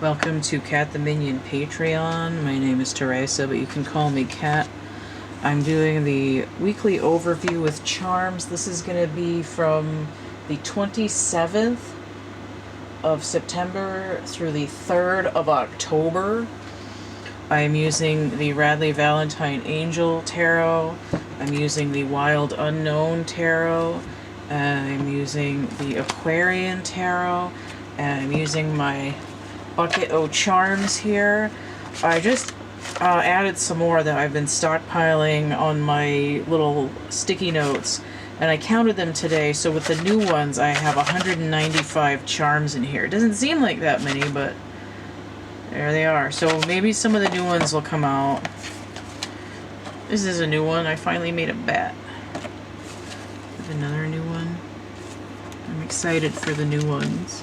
Welcome to Cat the Minion Patreon. My name is Theresa, but you can call me Cat. I'm doing the weekly overview with charms. This is going to be from the 27th of September through the 3rd of October. I'm using the Radley Valentine Angel Tarot. I'm using the Wild Unknown Tarot. I'm using the Aquarian Tarot. And I'm using my bucket of charms here. I just added some more that I've been stockpiling on my little sticky notes, and I counted them today. So with the new ones, I have 195 charms in here. It doesn't seem like that many, but there they are. So maybe some of the new ones will come out. This is a new one. I finally made a bat. There's another new one. I'm excited for the new ones.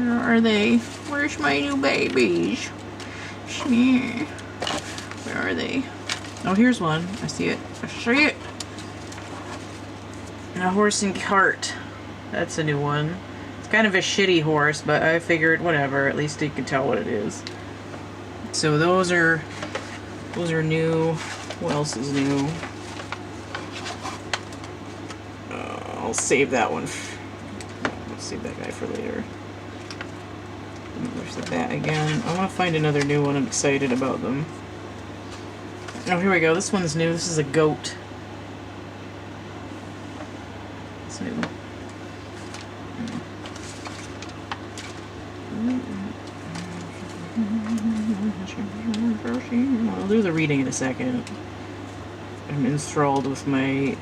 Where are they? Where's my new babies? Where are they? Oh, here's one. I see it. I see it. A horse and cart. That's a new one. It's kind of a shitty horse, but I figured whatever. At least you can tell what it is. So those are new. What else is new? I'll save that one. I'll save that guy for later. There's the bat again. I want to find another new one. I'm excited about them. Oh, here we go. This one's new. This is a goat. It's new. I'll do the reading in a second. I'm enthralled with my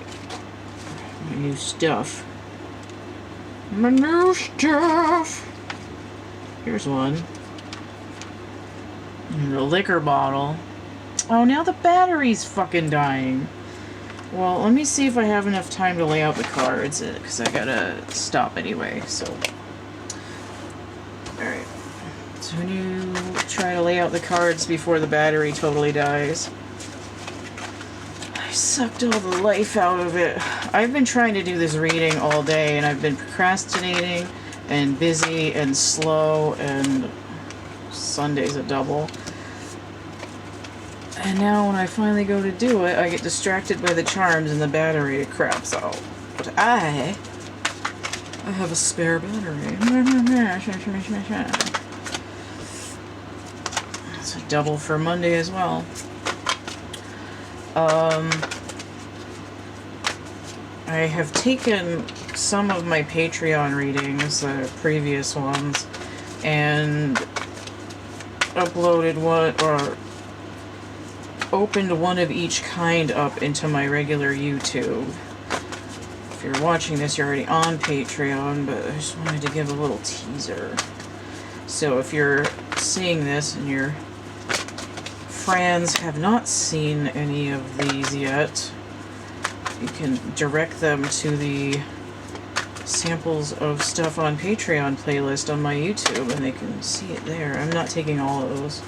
new stuff. My new stuff! Here's one. And a liquor bottle. Oh, now the battery's fucking dying. Well, let me see if I have enough time to lay out the cards, because I gotta stop anyway, so. Alright. So when you try to lay out the cards before the battery totally dies. I sucked all the life out of it. I've been trying to do this reading all day, and I've been procrastinating and busy and slow, and Sunday's a double. And now when I finally go to do it, I get distracted by the charms and the battery craps out. But I have a spare battery. It's a double for Monday as well. I have taken some of my Patreon readings, the previous ones, and uploaded one, or opened one of each kind up into my regular YouTube. If you're watching this, you're already on Patreon, but I just wanted to give a little teaser. So if you're seeing this and your friends have not seen any of these yet, you can direct them to the samples of stuff on Patreon playlist on my YouTube, and they can see it there. I'm not taking all of those.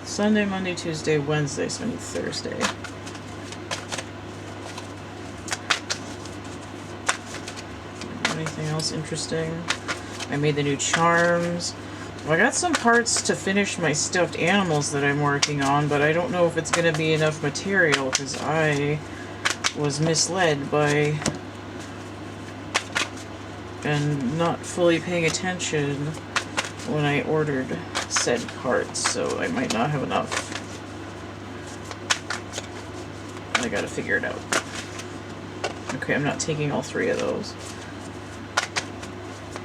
Sunday, Monday, Tuesday, Wednesday, so I need Thursday. Anything else interesting? I made the new charms. Well, I got some parts to finish my stuffed animals that I'm working on, but I don't know if it's going to be enough material, because I was misled by and not fully paying attention when I ordered said parts, so I might not have enough. I gotta figure it out. Okay, I'm not taking all three of those.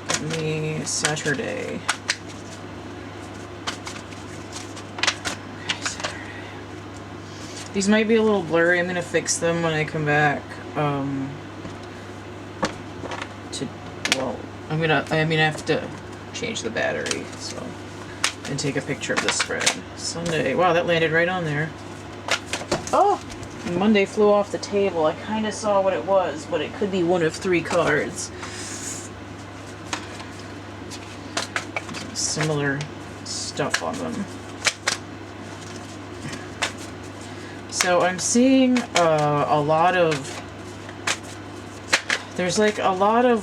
Give me Saturday. These might be a little blurry. I'm gonna fix them when I come back. I'm gonna have to change the battery, so, and take a picture of the spread. Sunday. Wow, that landed right on there. Oh! Monday flew off the table. I kind of saw what it was, but it could be one of 3 cards. Similar stuff on them. So I'm seeing a lot of There's like a lot of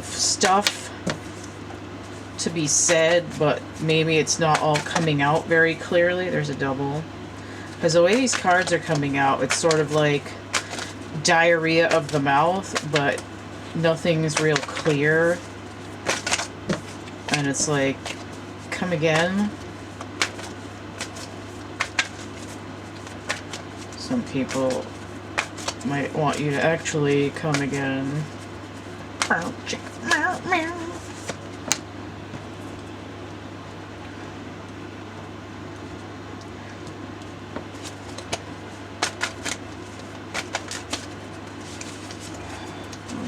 stuff to be said, but maybe it's not all coming out very clearly. There's a double. Because the way these cards are coming out, it's sort of like diarrhea of the mouth, but nothing's real clear. And it's like, come again. Some people might want you to actually come again.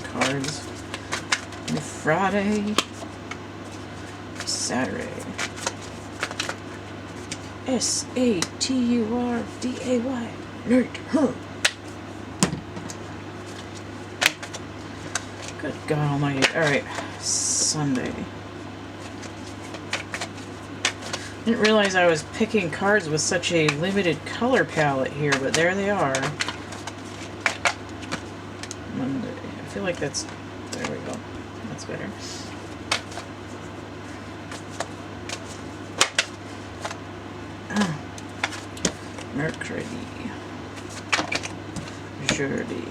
Cards. Friday, Saturday. SATURDAY. Nerd. Huh. Good God Almighty. Alright. Sunday. Didn't realize I was picking cards with such a limited color palette here, but there they are. Monday. I feel like that's... There we go. That's better. Mercury. Jeudi.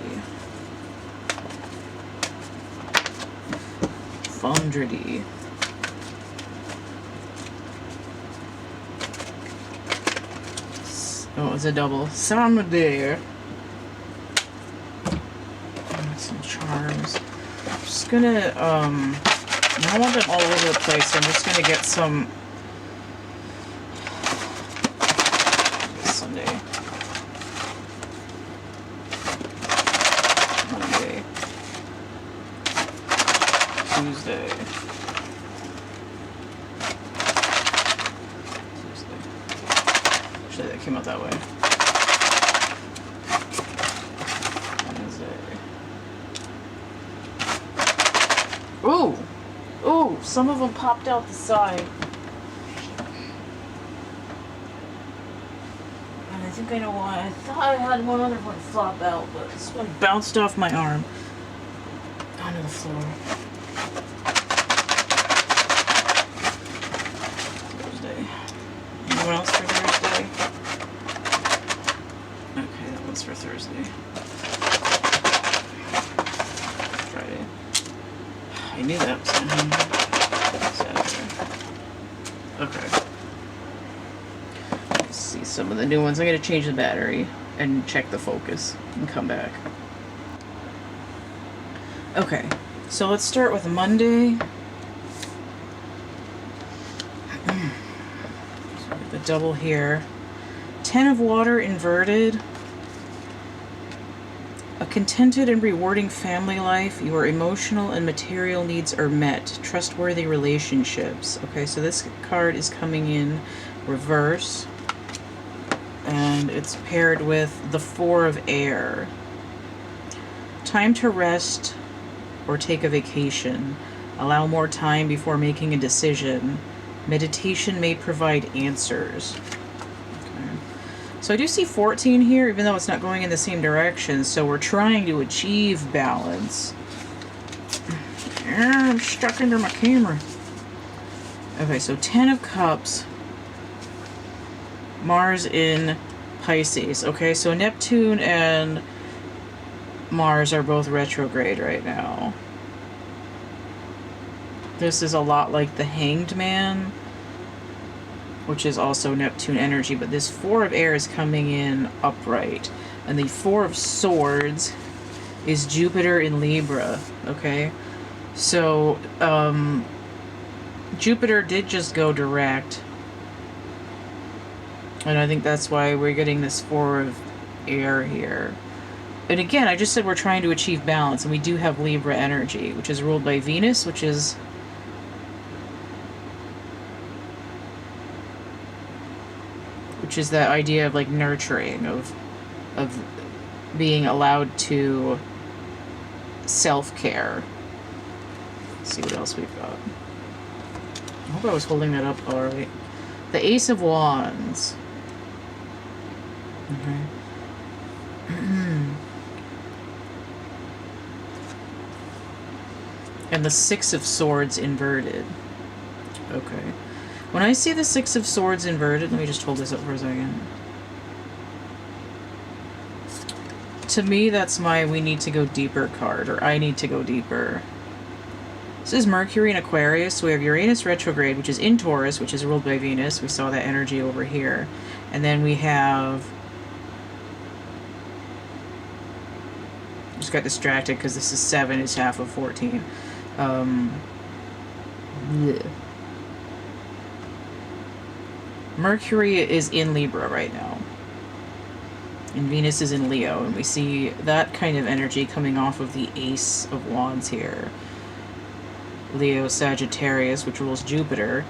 Vendredi. Oh, it's a double. Samedi. Some charms. I'm just gonna, I want them all over the place, so I'm just gonna get some... Sunday. Monday. Tuesday. Actually, that came out that way. Ooh! Ooh! Some of them popped out the side. And I think I know why. I thought I had one other one flop out, but this one bounced off my arm onto the floor. Thursday. Anyone else for Thursday? Okay, that one's for Thursday. Friday. I knew that was Saturday. Okay. Let's see some of the new ones. I'm going to change the battery and check the focus and come back. Okay, so let's start with Monday. So the double here. 10 of water inverted. A contented and rewarding family life. Your emotional and material needs are met. Trustworthy relationships. Okay, so this card is coming in reverse. And it's paired with the 4 of air. Time to rest or take a vacation. Allow more time before making a decision. Meditation may provide answers. So I do see 14 here, even though it's not going in the same direction. So we're trying to achieve balance. I'm stuck under my camera. Okay, so 10 of Cups. Mars in Pisces. Okay, so Neptune and Mars are both retrograde right now. This is a lot like the Hanged Man, which is also Neptune energy, but this 4 of air is coming in upright. And the 4 of swords is Jupiter in Libra, okay? So, Jupiter did just go direct. And I think that's why we're getting this 4 of air here. And again, I just said we're trying to achieve balance, and we do have Libra energy, which is ruled by Venus, which is... which is that idea of like nurturing, of being allowed to self-care. Let's see what else we've got. I hope I was holding that up all right. The Ace of Wands. Okay. and the Six of Swords inverted. Okay. When I see the Six of Swords inverted, let me just hold this up for a second. To me, that's my we need to go deeper card, or I need to go deeper. This is Mercury in Aquarius, so we have Uranus retrograde, which is in Taurus, which is ruled by Venus. We saw that energy over here. And then we have... Just got distracted because this is 7, it's half of 14. Mercury is in Libra right now. And Venus is in Leo, and we see that kind of energy coming off of the Ace of Wands here. Leo Sagittarius, which rules Jupiter,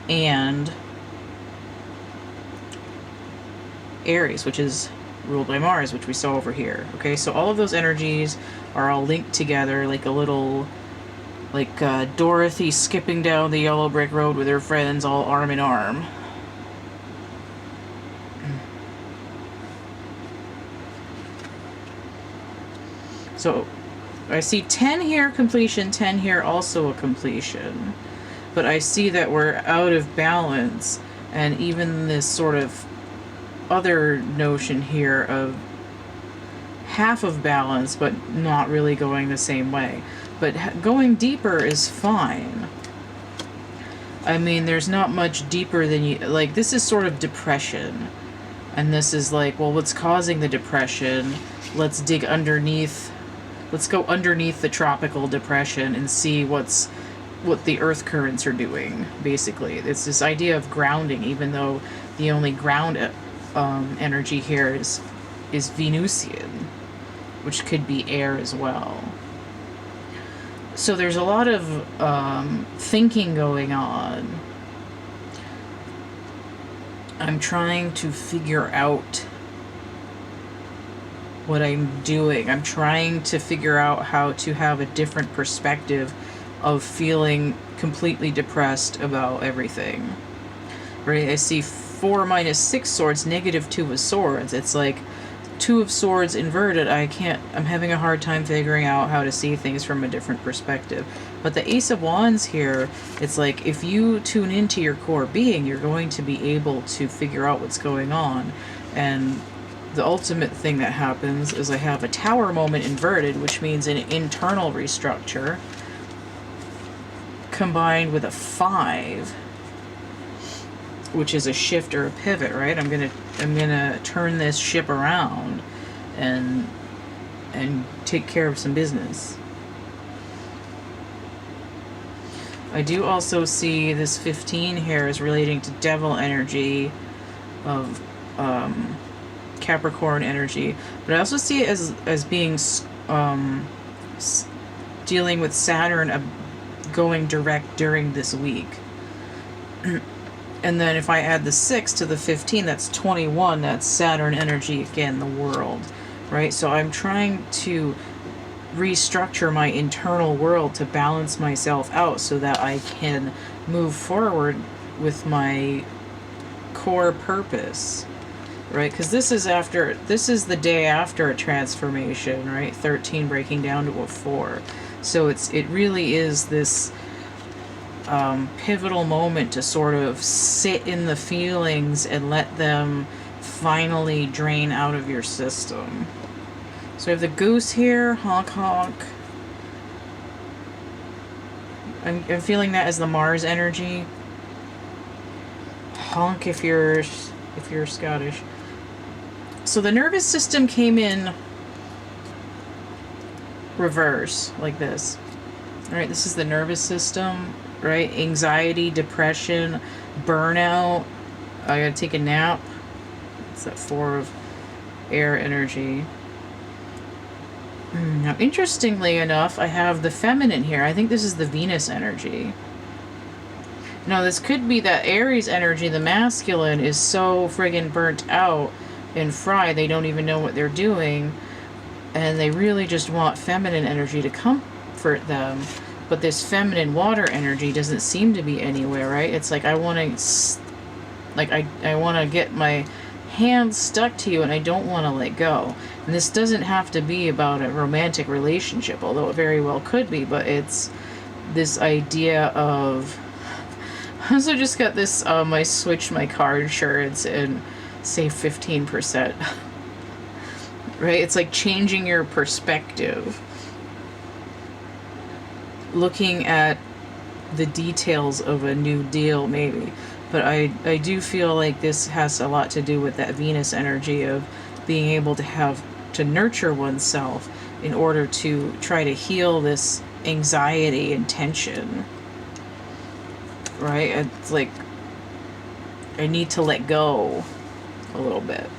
and Aries, which is ruled by Mars, which we saw over here. Okay, so all of those energies are all linked together like a little, like Dorothy skipping down the yellow brick road with her friends all arm in arm. So I see 10 here completion, 10 here also a completion. But I see that we're out of balance, and even this sort of other notion here of half of balance but not really going the same way. But going deeper is fine. I mean, there's not much deeper than you... Like, this is sort of depression. And this is like, well, what's causing the depression? Let's dig underneath... Let's go underneath the tropical depression and see what the earth currents are doing, basically. It's this idea of grounding, even though the only ground energy here is Venusian, which could be air as well. So there's a lot of thinking going on. I'm trying to figure out what I'm doing. I'm trying to figure out how to have a different perspective of feeling completely depressed about everything. Right? I see 4 minus 6 swords, negative 2 of swords. It's like 2 of swords inverted. I'm having a hard time figuring out how to see things from a different perspective. But the Ace of Wands here, it's like if you tune into your core being, you're going to be able to figure out what's going on. And the ultimate thing that happens is I have a Tower moment inverted, which means an internal restructure, combined with a 5, which is a shift or a pivot, right? I'm gonna turn this ship around and take care of some business. I do also see this 15 here is relating to devil energy of Capricorn energy, but I also see it as being dealing with Saturn going direct during this week. And then if I add the 6 to the 15, that's 21. That's Saturn energy again, the world, right? So I'm trying to restructure my internal world to balance myself out so that I can move forward with my core purpose. Right, because this is the day after a transformation, right? 13 breaking down to a 4. So it really is this pivotal moment to sort of sit in the feelings and let them finally drain out of your system. So we have the goose here, honk honk. I'm feeling that as the Mars energy. Honk if you're Scottish. So the nervous system came in reverse, like this. All right, this is the nervous system, right? Anxiety, depression, burnout. I gotta take a nap. It's that 4 of air energy. Now, interestingly enough, I have the feminine here. I think this is the Venus energy. Now, this could be that Aries energy, the masculine, is so friggin' burnt out and fried, they don't even know what they're doing, and they really just want feminine energy to comfort them. But this feminine water energy doesn't seem to be anywhere, right? It's like I want to get my hands stuck to you and I don't want to let go. And this doesn't have to be about a romantic relationship, although it very well could be, but it's this idea of... I also just got this, I switched my car insurance and saved 15%. Right? It's like changing your perspective. Looking at the details of a new deal, maybe. But I do feel like this has a lot to do with that Venus energy of being able to nurture oneself in order to try to heal this anxiety and tension. Right? It's like I need to let go a little bit.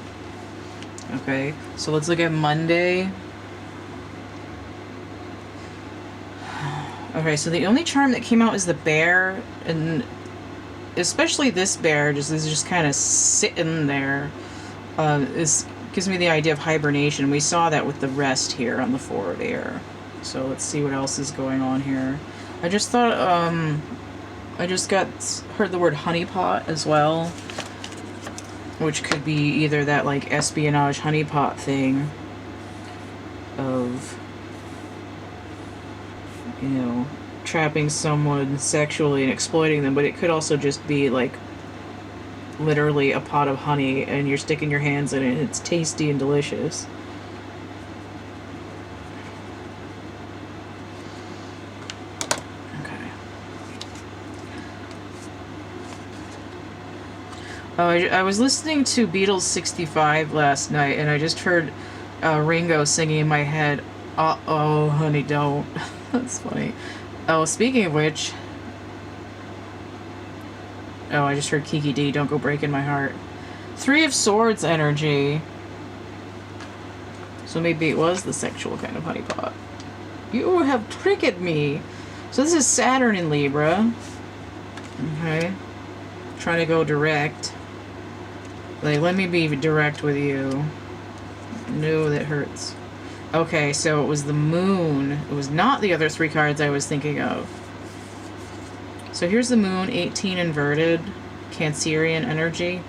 Okay, so let's look at Monday. Okay, so the only charm that came out is the bear, and especially this bear is just kind of sitting there. This gives me the idea of hibernation. We saw that with the rest here on the 4 of air. So let's see what else is going on here. I just thought, I just heard the word honeypot as well, which could be either that like espionage honeypot thing of, you know, trapping someone sexually and exploiting them, but it could also just be like literally a pot of honey and you're sticking your hands in it and it's tasty and delicious. Okay. Oh, I was listening to Beatles 65 last night and I just heard Ringo singing in my head, "Uh-oh, honey, don't." That's funny. Oh, speaking of which... Oh, I just heard Kiki D, "Don't go breaking my heart." 3 of Swords energy. So maybe it was the sexual kind of honeypot. You have tricked me. So this is Saturn in Libra. Okay. Trying to go direct. Like, let me be direct with you. No, that hurts. Okay, so it was the moon. It was not the other 3 cards I was thinking of. So here's the moon, 18 inverted, Cancerian energy.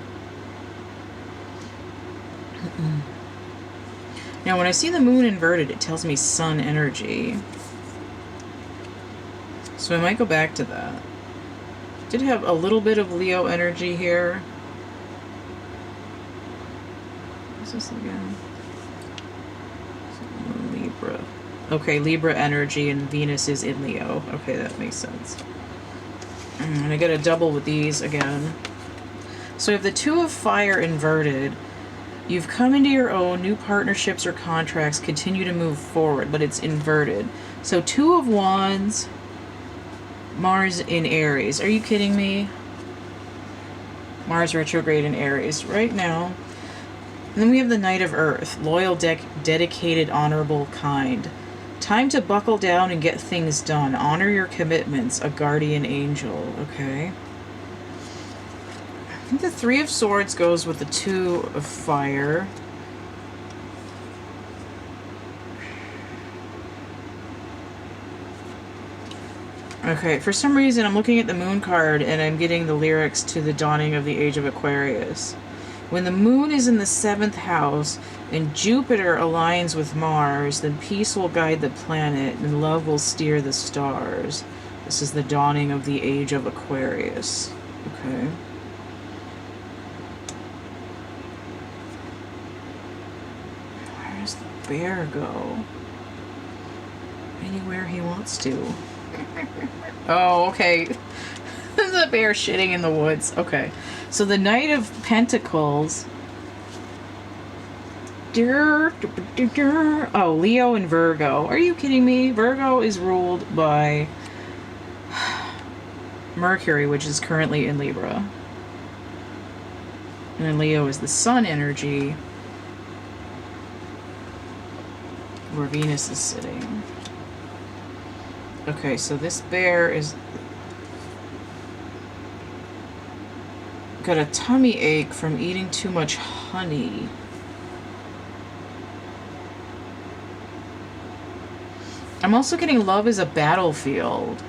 Now when I see the moon inverted, it tells me sun energy. So I might go back to that. Did have a little bit of Leo energy here. What's this again? Libra. Okay, Libra energy and Venus is in Leo. Okay, that makes sense. And I get a double with these again. So if the 2 of fire inverted, you've come into your own, new partnerships or contracts continue to move forward, but it's inverted. So 2 of wands, Mars in Aries. Are you kidding me? Mars retrograde in Aries right now. And then we have the Knight of Earth, loyal, dedicated, honorable, kind. Time to buckle down and get things done. Honor your commitments, a guardian angel. Okay. I think the 3 of Swords goes with the 2 of fire. Okay, for some reason I'm looking at the moon card and I'm getting the lyrics to the dawning of the age of Aquarius. When the moon is in the 7th house and Jupiter aligns with Mars, then peace will guide the planet and love will steer the stars. This is the dawning of the age of Aquarius. Okay. Where does the bear go? Anywhere he wants to. Oh, okay. The bear shitting in the woods. Okay. So the Knight of Pentacles. Oh, Leo and Virgo. Are you kidding me? Virgo is ruled by Mercury, which is currently in Libra. And then Leo is the sun energy, where Venus is sitting. Okay, so this bear is got a tummy ache from eating too much honey. I'm also getting love as a battlefield.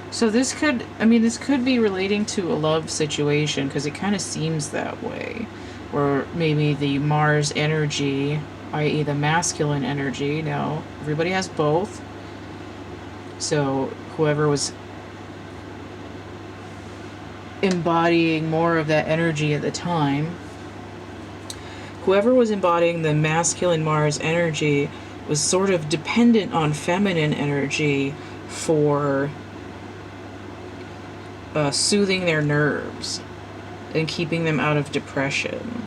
So this could, I mean, this could be relating to a love situation because it kind of seems that way. Or maybe the Mars energy, i.e. the masculine energy. Now, everybody has both. So whoever was embodying more of that energy at the time, whoever was embodying the masculine Mars energy was sort of dependent on feminine energy for soothing their nerves and keeping them out of depression.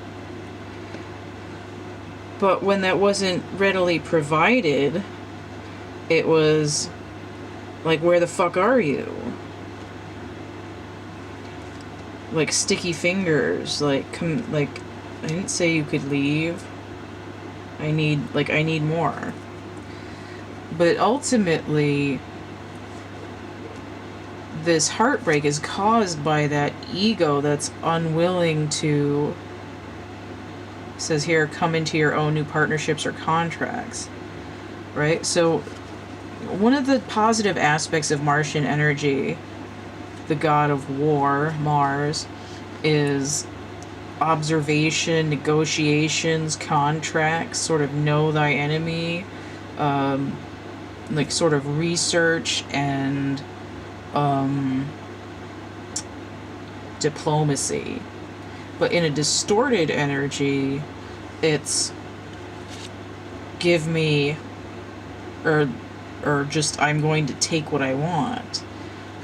But when that wasn't readily provided, it was like, where the fuck are you? Like sticky fingers, like, come, like, I didn't say you could leave. I need more. But ultimately, this heartbreak is caused by that ego that's unwilling to, says here, come into your own new partnerships or contracts, right? So one of the positive aspects of Martian energy, the god of war, Mars, is observation, negotiations, contracts, sort of know thy enemy, like sort of research and diplomacy. But in a distorted energy, it's give me, or just I'm going to take what I want.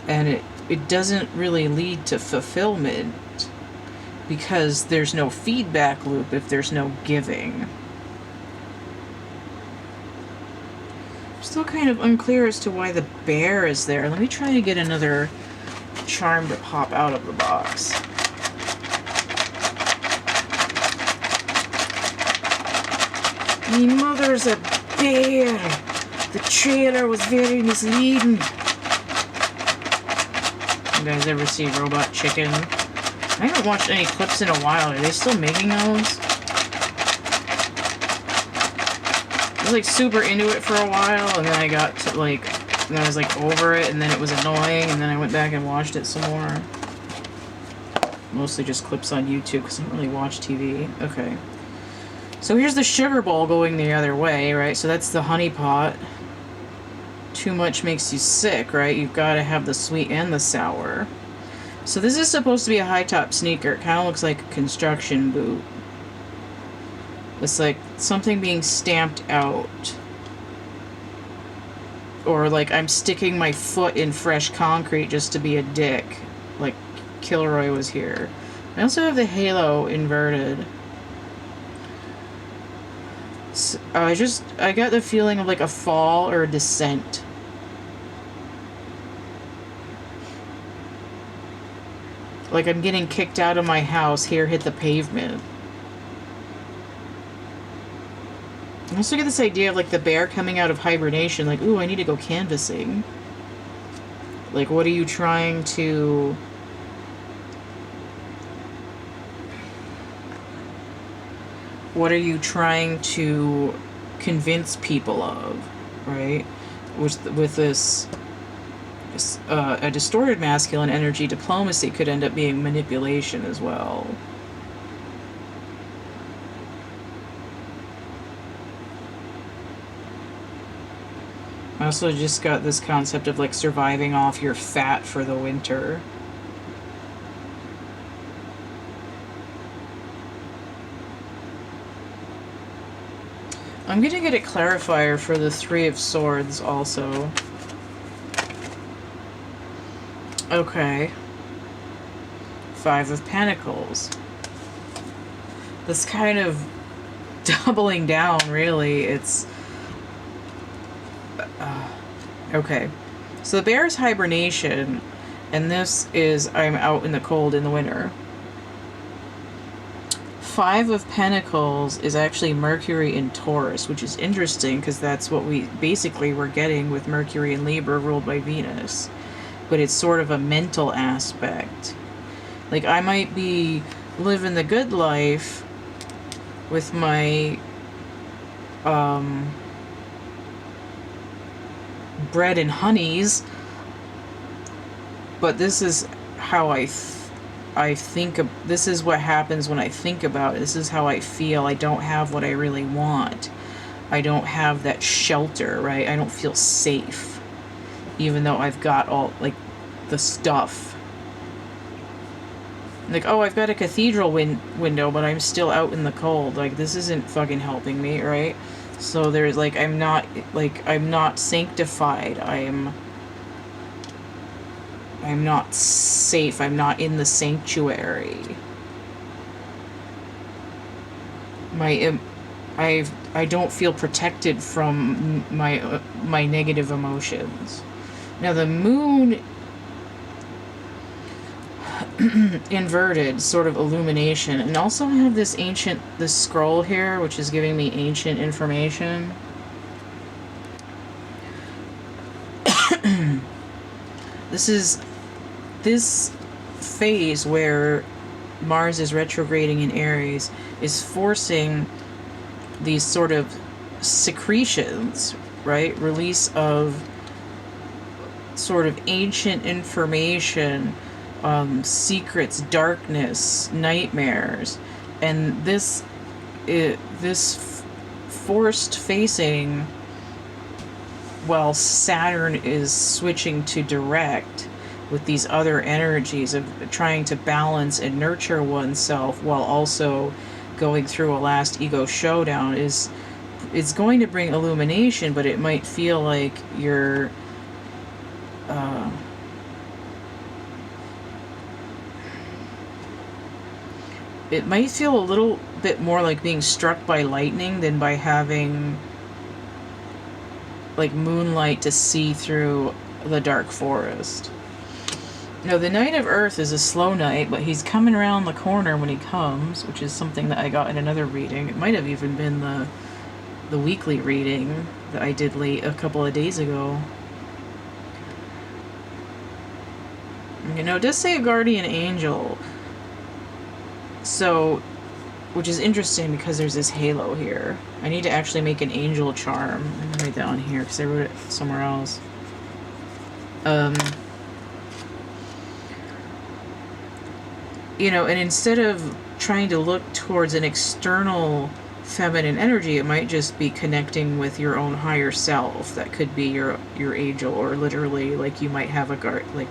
And it doesn't really lead to fulfillment because there's no feedback loop if there's no giving. Still kind of unclear as to why the bear is there. Let me try to get another charm to pop out of the box. Me mother's a bear. The trailer was very misleading. You guys ever see Robot Chicken? I haven't watched any clips in a while. Are they still making those? I was like super into it for a while, and then I got to like, and I was like over it, and then it was annoying, and then I went back and watched it some more. Mostly just clips on YouTube because I don't really watch TV. Okay. So here's the sugar bowl going the other way, right? So that's the honey pot. Too much makes you sick, right? You've got to have the sweet and the sour. So this is supposed to be a high-top sneaker. It kind of looks like a construction boot. It's like something being stamped out. Or like I'm sticking my foot in fresh concrete just to be a dick. Like Kilroy was here. I also have the halo inverted. So, I got the feeling of like a fall or a descent. Like I'm getting kicked out of my house, here hit the pavement. I also get this idea of like the bear coming out of hibernation, like, ooh, I need to go canvassing. Like, what are you trying to... What are you trying to convince people of, right? With this a distorted masculine energy, diplomacy could end up being manipulation as well. I also just got this concept of like surviving off your fat for the winter. I'm gonna get a clarifier for the Three of Swords also. Okay. Five of Pentacles. This kind of doubling down, really. It's... okay. So the bear's hibernation, and this is I'm out in the cold in the winter. Five of Pentacles is actually Mercury in Taurus, which is interesting because that's what we basically were getting with Mercury in Libra ruled by Venus. But it's sort of a mental aspect. Like, I might be living the good life with my bread and honeys, but this is how I think of, this is what happens when I think about it. This is how I feel. I don't have what I really want. I don't have that shelter, right? I don't feel safe. even though I've got all, like, the stuff. Like, oh, I've got a cathedral window, but I'm still out in the cold. Like, this isn't fucking helping me, right? So there's, like, I'm not sanctified. I'm not safe. I'm not in the sanctuary. I don't feel protected from my negative emotions. Now the moon inverted, sort of illumination, and also I have this scroll here, which is giving me ancient information. This phase where Mars is retrograding in Aries is forcing these sort of secretions, right? Release of sort of ancient information, secrets, darkness, nightmares, and this forced facing while Saturn is switching to direct with these other energies of trying to balance and nurture oneself while also going through a last ego showdown is going to bring illumination, but it might feel like you're it might feel a little bit more like being struck by lightning than by having like moonlight to see through the dark forest. Now, the Night of Earth is a slow night, but he's coming around the corner when he comes, which is something that I got in another reading. It might have even been the weekly reading that I did late a couple of days ago. You know, it does say a guardian angel. So, which is interesting because there's this halo here. I need to actually make an angel charm. I'm going to write that on here because I wrote it somewhere else. You know, and instead of trying to look towards an external feminine energy, it might just be connecting with your own higher self. That could be your angel, or literally, like, you might have like,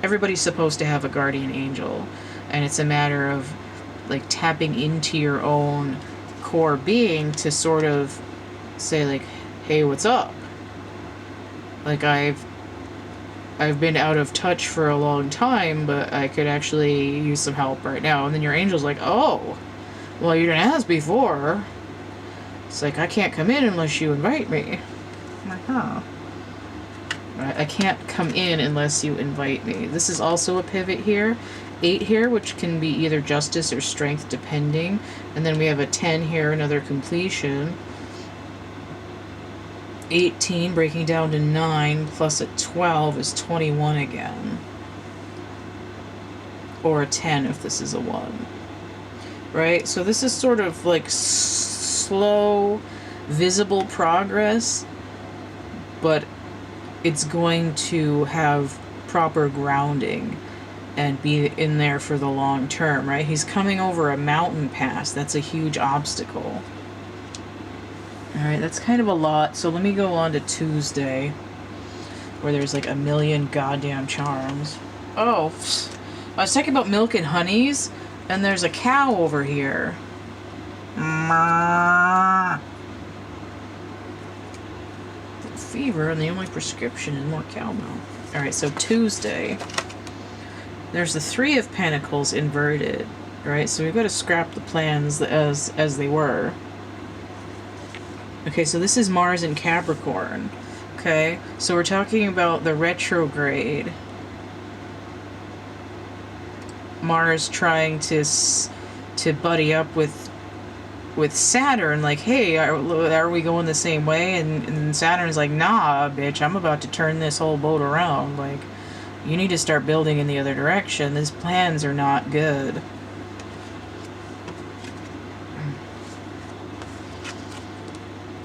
everybody's supposed to have a guardian angel, and it's a matter of, like, tapping into your own core being to sort of say, like, hey, what's up? Like, I've been out of touch for a long time, but I could actually use some help right now. And then your angel's like, oh, well, you didn't ask before. It's like, I can't come in unless you invite me. I'm like, huh. Right, I can't come in unless you invite me. This is also a pivot here. 8 here, which can be either justice or strength, depending. And then we have a 10 here, another completion. 18 breaking down to 9 plus a 12 is 21 again. Or a 10 if this is a 1. Right? So this is sort of like slow, visible progress, but it's going to have proper grounding and be in there for the long term, right? He's coming over a mountain pass. That's a huge obstacle. Alright, that's kind of a lot. So let me go on to Tuesday, where there's like a million goddamn charms. Oh, I was talking about milk and honeys, and there's a cow over here. Fever, and the only prescription is more cow milk. Alright, so Tuesday, there's the 3 of Pentacles inverted, right? So we've got to scrap the plans as they were. Okay, so this is Mars in Capricorn. Okay, so we're talking about the retrograde. Mars trying to buddy up with Saturn, like, hey, are we going the same way? And Saturn's like, nah, bitch, I'm about to turn this whole boat around. Like, you need to start building in the other direction. These plans are not good.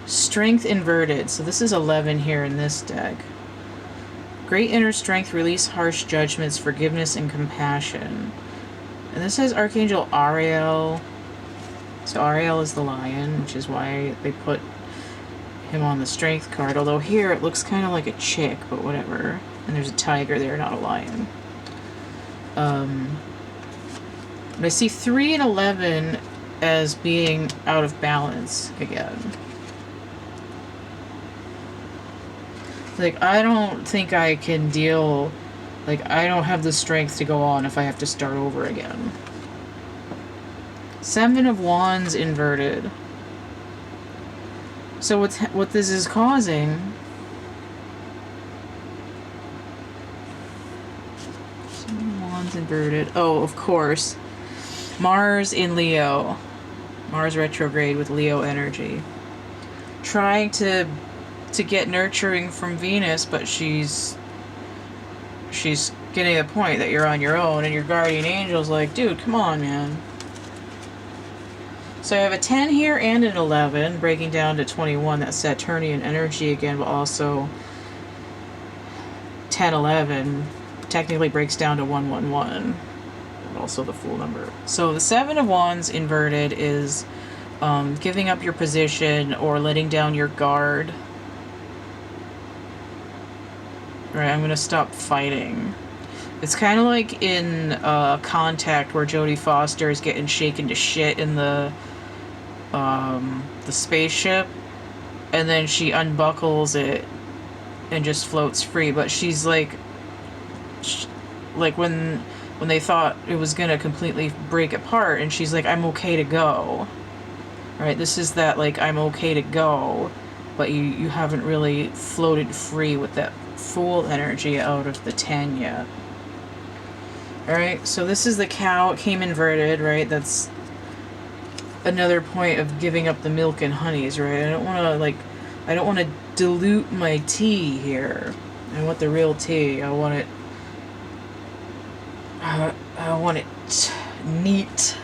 Strength inverted. So this is 11 here in this deck. Great inner strength, release harsh judgments, forgiveness, and compassion. And this has Archangel Ariel. So Ariel is the lion, which is why they put him on the strength card. Although here it looks kind of like a chick, but whatever. And there's a tiger there, not a lion. But I see 3 and 11 as being out of balance again. Like, I don't think I can deal... Like, I don't have the strength to go on if I have to start over again. 7 of Wands inverted. So what this is causing... 7 of Wands inverted. Oh, of course. Mars in Leo. Mars retrograde with Leo energy. Trying to get nurturing from Venus, but she's getting to the point that you're on your own, and your guardian angel's like, dude, come on, man. So I have a 10 here and an 11, breaking down to 21. That's Saturnian energy again, but also 10, 11 technically breaks down to 111. Also the full number. So the 7 of Wands inverted is giving up your position or letting down your guard. Right, I'm gonna stop fighting. It's kind of like in Contact, where Jodie Foster is getting shaken to shit in the spaceship, and then she unbuckles it and just floats free. But she's like when they thought it was gonna completely break apart, and she's like, I'm okay to go. Right, this is that, like, I'm okay to go, but you haven't really floated free with that Fool energy out of the 10 yet. Alright, so this is the cow. It came inverted, right? That's another point of giving up the milk and honeys, right? I don't want to dilute my tea here. I want the real tea. I want it neat.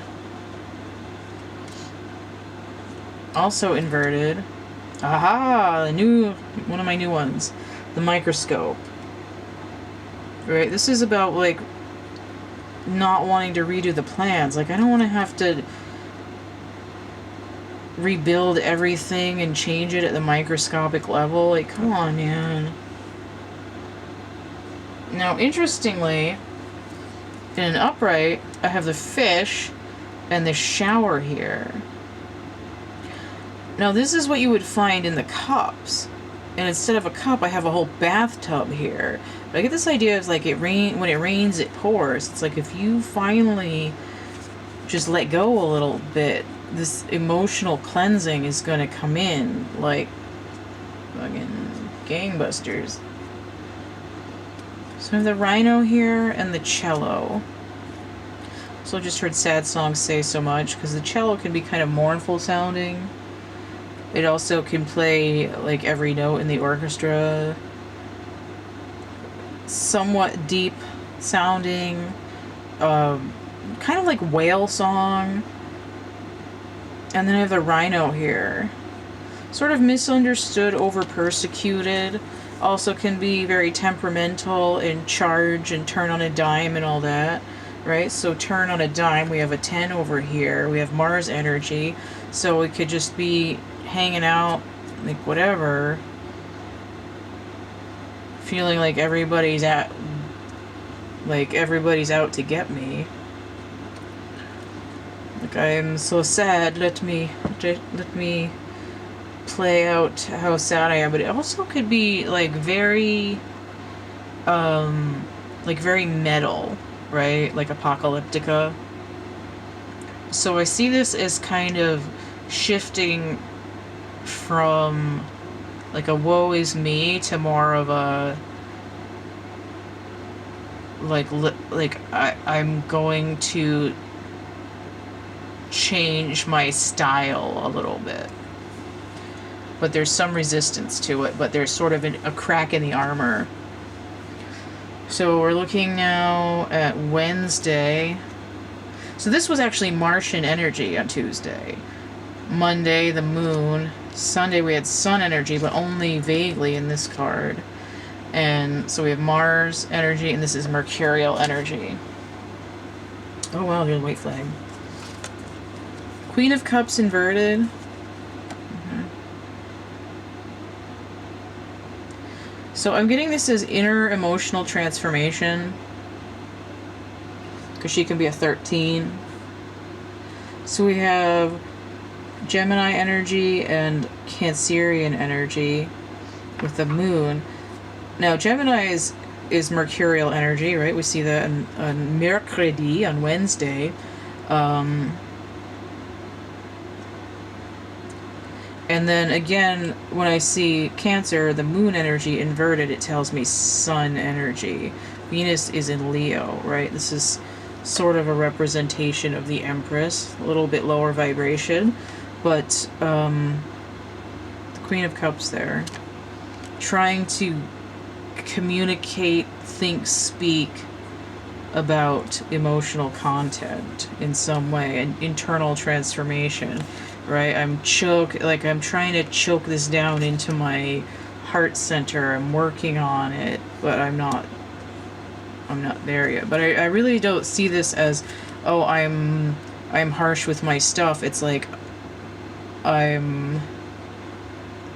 Also inverted. Aha! One of my new ones. The microscope. Right? This is about, like, not wanting to redo the plans. Like, I don't want to have to rebuild everything and change it at the microscopic level. Like, come on, man. Now, interestingly, in an upright, I have the fish and the shower here. Now, this is what you would find in the cups. And instead of a cup, I have a whole bathtub here. But I get this idea of, like, when it rains, it pours. It's like, if you finally just let go a little bit, this emotional cleansing is going to come in like fucking gangbusters. So I have the rhino here and the cello. So I just heard sad songs say so much, because the cello can be kind of mournful sounding. It also can play, like, every note in the orchestra. Somewhat deep sounding. Kind of like whale song. And then I have the rhino here. Sort of misunderstood, over-persecuted. Also can be very temperamental and charge and turn on a dime and all that. Right? So turn on a dime. We have a 10 over here. We have Mars energy. So it could just be hanging out, like, whatever, feeling like everybody's out to get me. Like, I'm so sad, let me play out how sad I am. But it also could be, like, very metal, right? Like Apocalyptica. So I see this as kind of shifting from, like, a woe is me to more of a, I'm going to change my style a little bit. But there's some resistance to it, but there's sort of a crack in the armor. So we're looking now at Wednesday. So this was actually Martian energy on Tuesday. Monday, the moon. Sunday, we had sun energy, but only vaguely in this card. And so we have Mars energy, and this is Mercurial energy. Oh, wow, there's a white flag. Queen of Cups inverted. So I'm getting this as inner emotional transformation, because she can be a 13. So we have Gemini energy and Cancerian energy with the moon. Now Gemini is mercurial energy, right? We see that on Mercredi, on Wednesday. And then again, when I see Cancer, the moon energy inverted, it tells me sun energy. Venus is in Leo, right? This is sort of a representation of the Empress, a little bit lower vibration, but the Queen of Cups there, trying to communicate, think, speak about emotional content in some way, an internal transformation, right? I'm trying to choke this down into my heart center. I'm working on it, but I'm not there yet. But I really don't see this as, oh, I'm harsh with my stuff. It's like I'm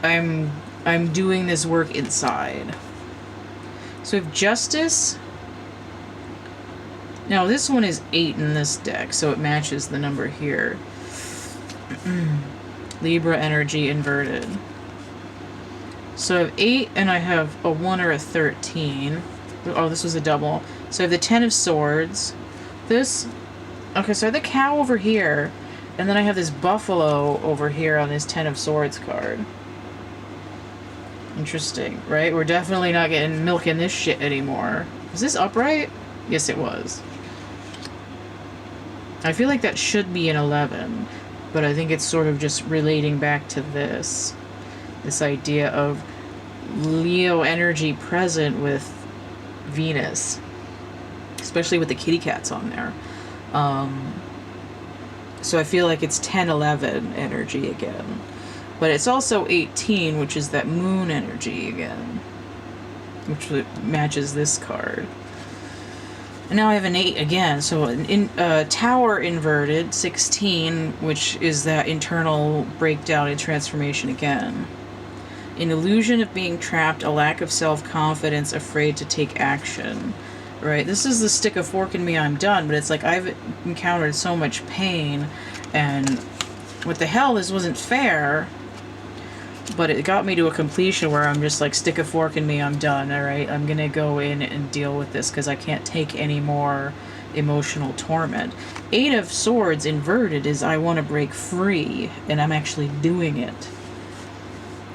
doing this work inside. So we have Justice. Now this one is 8 in this deck, so it matches the number here. Libra energy inverted. So I have 8 and I have a 1 or a 13. Oh, this was a double. So I have the 10 of Swords. This... Okay, so I have the cow over here, and then I have this buffalo over here on this 10 of Swords card. Interesting, right? We're definitely not getting milk in this shit anymore. Was this upright? Yes, it was. I feel like that should be an 11, but I think it's sort of just relating back to this idea of Leo energy present with Venus, especially with the kitty cats on there. So I feel like it's 10-11 energy again, but it's also 18, which is that moon energy again, which matches this card. And now I have an 8 again, so Tower inverted, 16, which is that internal breakdown and transformation again. An illusion of being trapped, a lack of self-confidence, afraid to take action. Right? This is the stick of fork in me, I'm done, but it's like I've encountered so much pain, and what the hell, this wasn't fair, but it got me to a completion where I'm just like, stick a fork in me, I'm done, alright? I'm gonna go in and deal with this because I can't take any more emotional torment. 8 of Swords inverted is I want to break free, and I'm actually doing it.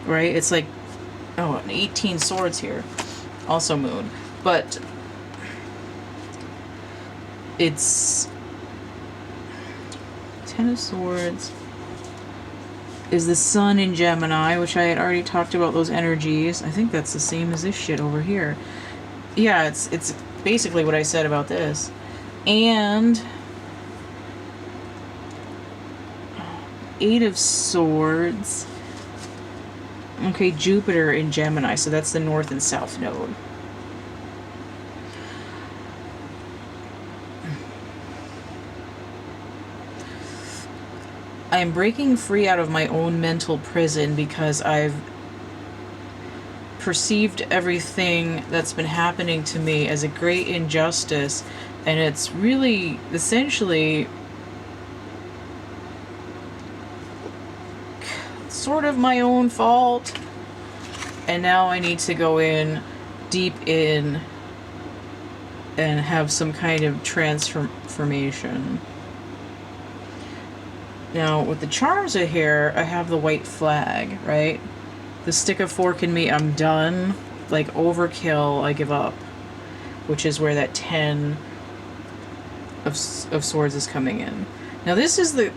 Right? It's like, oh, an 18 Swords here. Also moon. But it's 10 of Swords is the sun in Gemini, which I had already talked about those energies. I think that's the same as this shit over here. Yeah, it's basically what I said about this. And 8 of Swords. Okay, Jupiter in Gemini, so that's the north and south node. I'm breaking free out of my own mental prison because I've perceived everything that's been happening to me as a great injustice, and it's really essentially sort of my own fault, and now I need to go in deep in and have some kind of transformation. Now, with the charms are here, I have the white flag, right? The stick of fork in me, I'm done. Like, overkill, I give up. Which is where that 10 of Swords is coming in. Now, this is the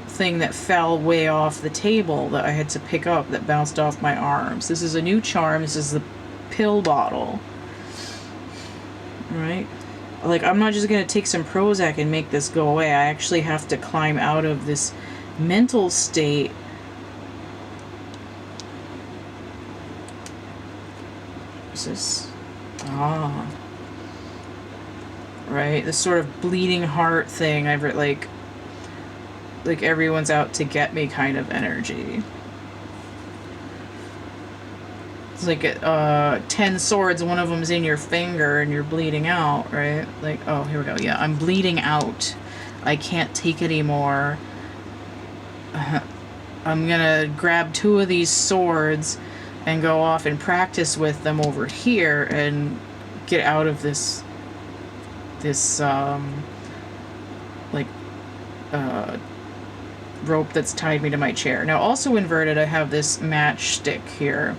thing that fell way off the table that I had to pick up, that bounced off my arms. This is a new charm. This is the pill bottle. Right? Like, I'm not just going to take some Prozac and make this go away. I actually have to climb out of this mental state. What's this? Ah. Right? This sort of bleeding heart thing. I've like everyone's out to get me kind of energy. It's like 10 swords, one of them's in your finger and you're bleeding out, right? Like, oh, here we go. Yeah, I'm bleeding out. I can't take anymore. I'm gonna grab 2 of these swords and go off and practice with them over here and get out of this rope that's tied me to my chair. Now, also inverted, I have this matchstick here.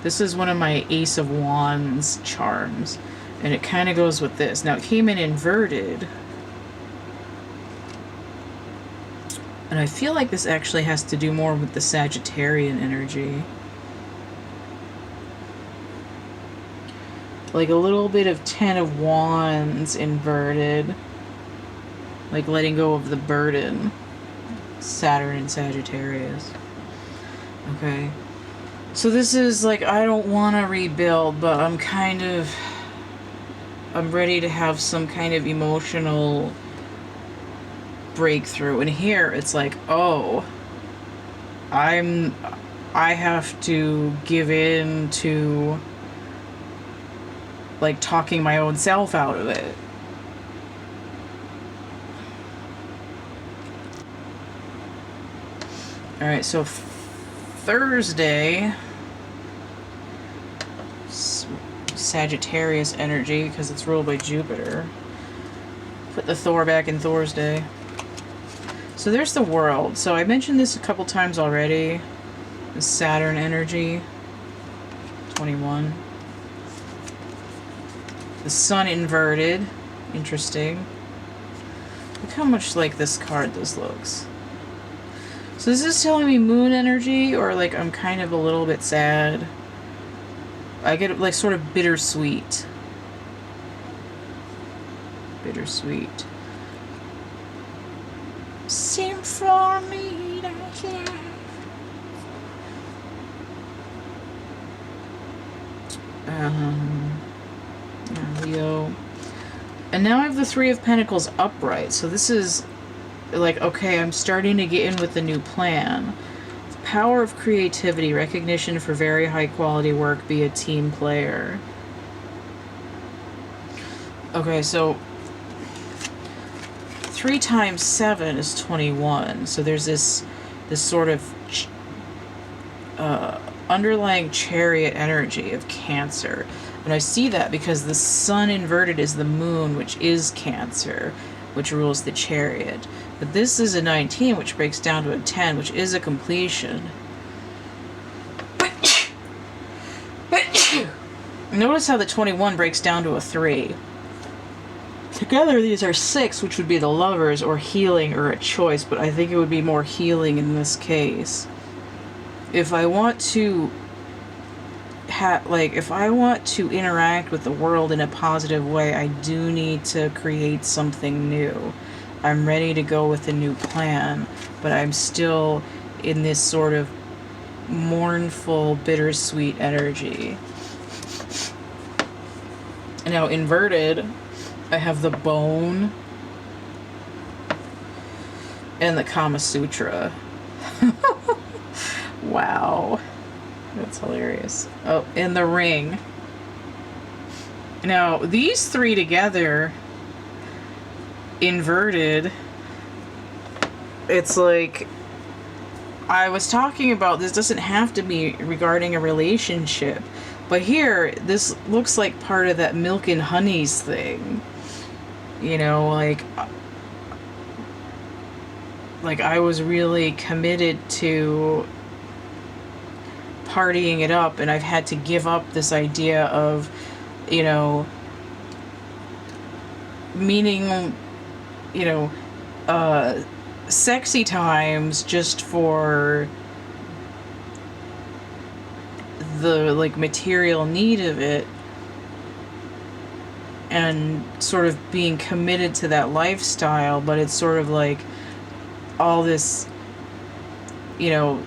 This is one of my Ace of Wands charms, and it kind of goes with this. Now, it came in inverted, and I feel like this actually has to do more with the Sagittarian energy. Like a little bit of 10 of Wands inverted. Like letting go of the burden. Saturn and Sagittarius. Okay. So this is like, I don't want to rebuild, but I'm ready to have some kind of emotional breakthrough. And here it's like, oh, I have to give in to like talking my own self out of it. All right, so Thursday, Sagittarius energy, because it's ruled by Jupiter. Put the Thor back in Thursday. So there's the world. So I mentioned this a couple times already. The Saturn energy, 21. The sun inverted. Interesting. Look how much like this card this looks. So is this telling me moon energy, or like I'm kind of a little bit sad? I get like sort of bittersweet. Bittersweet. Sing for me, Leo. And now I have the Three of Pentacles upright. So this is like, okay, I'm starting to get in with the new plan. The power of creativity, recognition for very high quality work, be a team player. Okay, so 3 times 7 is 21. So there's this sort of underlying chariot energy of Cancer. And I see that because the sun inverted is the moon, which is Cancer, which rules the chariot. But this is a 19, which breaks down to a 10, which is a completion. Notice how the 21 breaks down to a 3. Together, these are 6, which would be the lovers, or healing, or a choice, but I think it would be more healing in this case. If I want to if I want to interact with the world in a positive way, I do need to create something new. I'm ready to go with a new plan, but I'm still in this sort of mournful, bittersweet energy. Now, inverted, I have the bone and the Kama Sutra. Wow. That's hilarious. Oh, and the ring. Now, these 3 together, inverted, it's like, I was talking about, this doesn't have to be regarding a relationship, but here, this looks like part of that milk and honeys thing. You know, like I was really committed to partying it up, and I've had to give up this idea of, you know, meaning, you know, sexy times just for the like material need of it, and sort of being committed to that lifestyle, but it's sort of like all this, you know,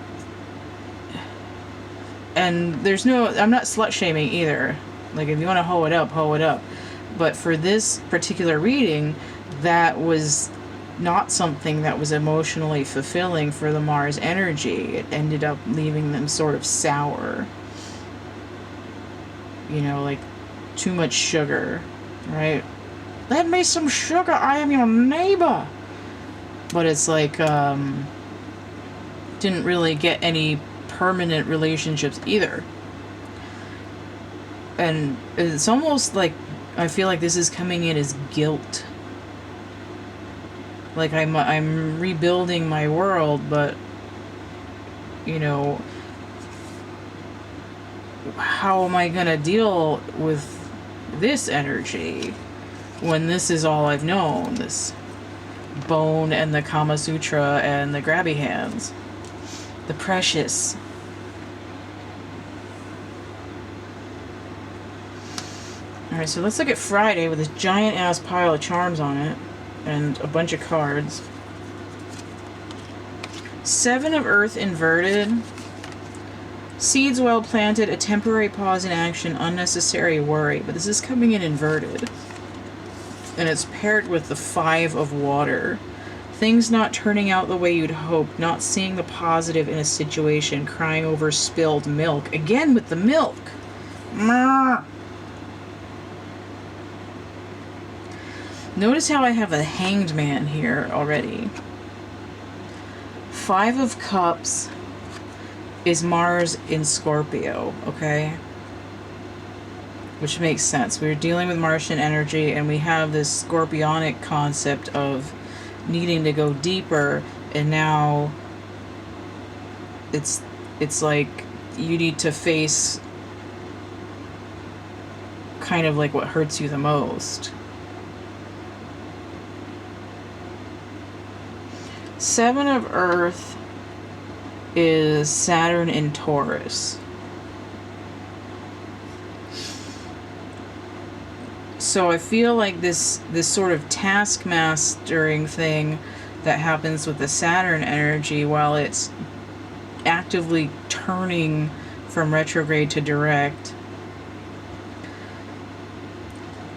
and there's no, I'm not slut shaming either. Like, if you want to hoe it up, hoe it up. But for this particular reading, that was not something that was emotionally fulfilling for the Mars energy. It ended up leaving them sort of sour. you know, like too much sugar, right? Let me some sugar, I am your neighbor. But it's like, didn't really get any permanent relationships either. And it's almost like, I feel like this is coming in as guilt. Like I'm rebuilding my world, but, you know, how am I gonna deal with this energy when this is all I've known? This bone and the Kama Sutra and the grabby hands. The precious. Alright, so let's look at Friday with this giant ass pile of charms on it and a bunch of cards. 7 of Earth inverted. Seeds well planted, a temporary pause in action, unnecessary worry. But this is coming in inverted. And it's paired with the 5 of Water. Things not turning out the way you'd hoped, not seeing the positive in a situation, crying over spilled milk. Again with the milk. Notice how I have a Hanged Man here already. 5 of Cups is Mars in Scorpio, okay? Which makes sense. We're dealing with Martian energy, and we have this scorpionic concept of needing to go deeper, and now it's like you need to face kind of like what hurts you the most. 7 of Earth is Saturn in Taurus. So I feel like this sort of task mastering thing that happens with the Saturn energy, while it's actively turning from retrograde to direct,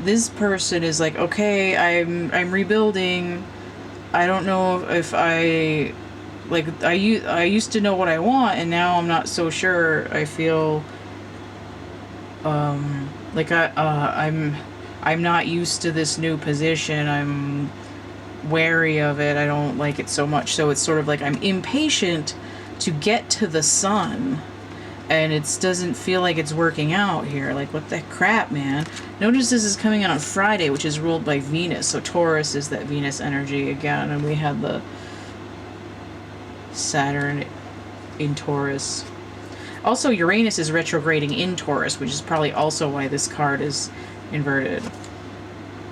this person is like, okay, I'm rebuilding. I don't know if I used to know what I want, and now I'm not so sure. I feel like I'm not used to this new position. I'm wary of it. I don't like it so much. So it's sort of like I'm impatient to get to the sun, and it doesn't feel like it's working out here. Like, what the crap, man? Notice this is coming out on Friday, which is ruled by Venus. So Taurus is that Venus energy again, and we had the Saturn in Taurus. Also, Uranus is retrograding in Taurus, which is probably also why this card is inverted.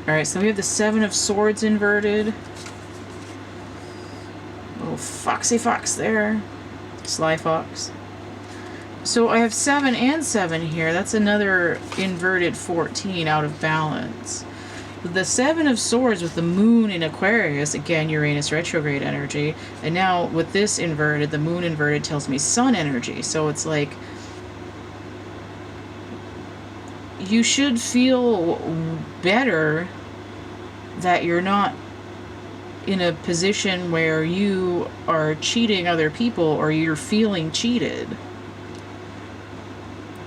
Alright, so we have the 7 of Swords inverted. Little foxy fox there. Sly fox. So I have 7 and 7 here. That's another inverted 14 out of balance. The 7 of Swords with the Moon in Aquarius, again, Uranus retrograde energy. And now with this inverted, the Moon inverted tells me Sun energy. So it's like, you should feel better that you're not in a position where you are cheating other people or you're feeling cheated.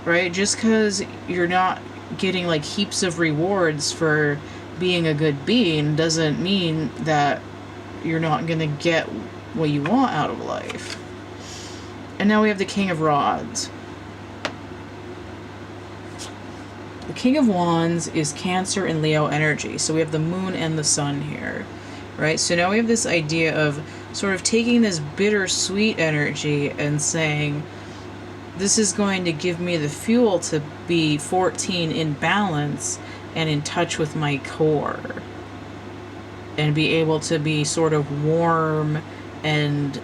Right? Just because you're not getting like heaps of rewards for being a good being doesn't mean that you're not going to get what you want out of life. And now we have the King of Rods. The King of Wands is Cancer and Leo energy. So we have the Moon and the Sun here. Right? So now we have this idea of sort of taking this bittersweet energy and saying, this is going to give me the fuel to be 14 in balance and in touch with my core. And be able to be sort of warm and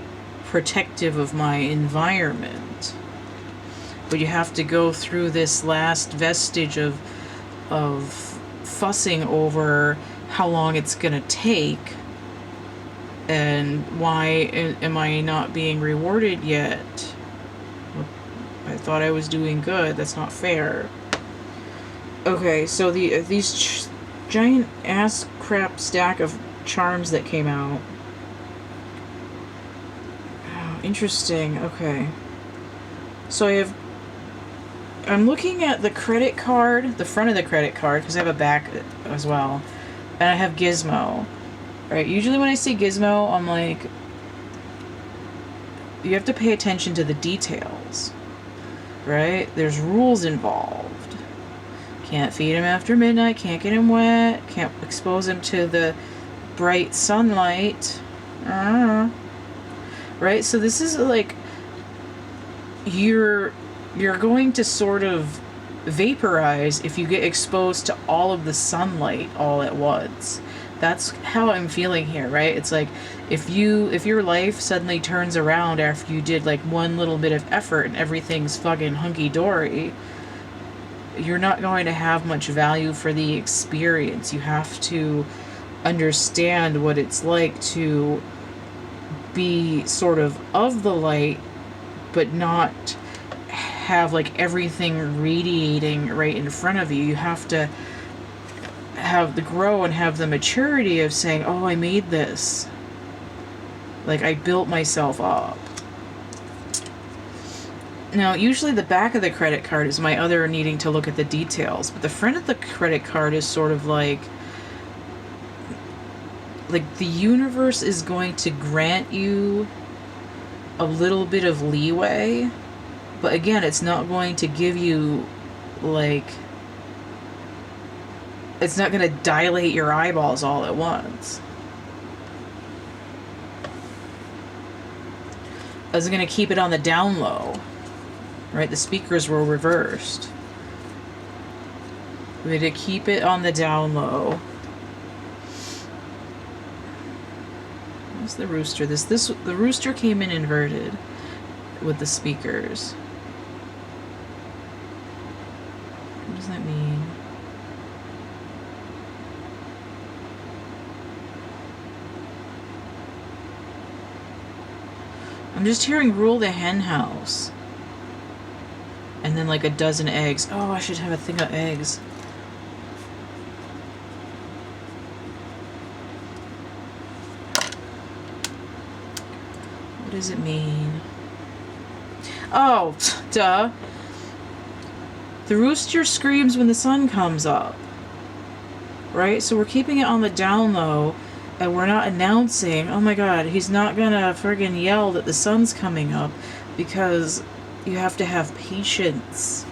protective of my environment. But you have to go through this last vestige of fussing over how long it's going to take. And why am I not being rewarded yet? I thought I was doing good. That's not fair. Okay, so these giant ass crap stack of charms that came out. Oh, interesting. Okay. So I I'm looking at the credit card, the front of the credit card, because I have a back as well. And I have Gizmo. Right? Usually when I see Gizmo, I'm like, you have to pay attention to the details. Right? There's rules involved. Can't feed him after midnight, can't get him wet, can't expose him to the bright sunlight. Right? So this is like, you're going to sort of vaporize if you get exposed to all of the sunlight all at once. That's how I'm feeling here, right? It's like if your life suddenly turns around after you did like one little bit of effort and everything's fucking hunky-dory, you're not going to have much value for the experience. You have to understand what it's like to be sort of the light, but not have like everything radiating right in front of you. You have to have the grow and have the maturity of saying, oh, I made this. Like, I built myself up. Now, usually the back of the credit card is my other needing to look at the details, but the front of the credit card is sort of like the universe is going to grant you a little bit of leeway, but again, it's not going to give you, like, it's not going to dilate your eyeballs all at once. It's going to keep it on the down low, right? The speakers were reversed. We're going to keep it on the down low. What's the rooster? The rooster came in inverted with the speakers. What does that mean? I'm just hearing rule the hen house. And then like a dozen eggs. Oh, I should have a thing of eggs. What does it mean? Oh, duh. The rooster screams when the sun comes up. Right? So we're keeping it on the down low, and we're not announcing, oh my god, he's not gonna friggin' yell that the sun's coming up, because you have to have patience.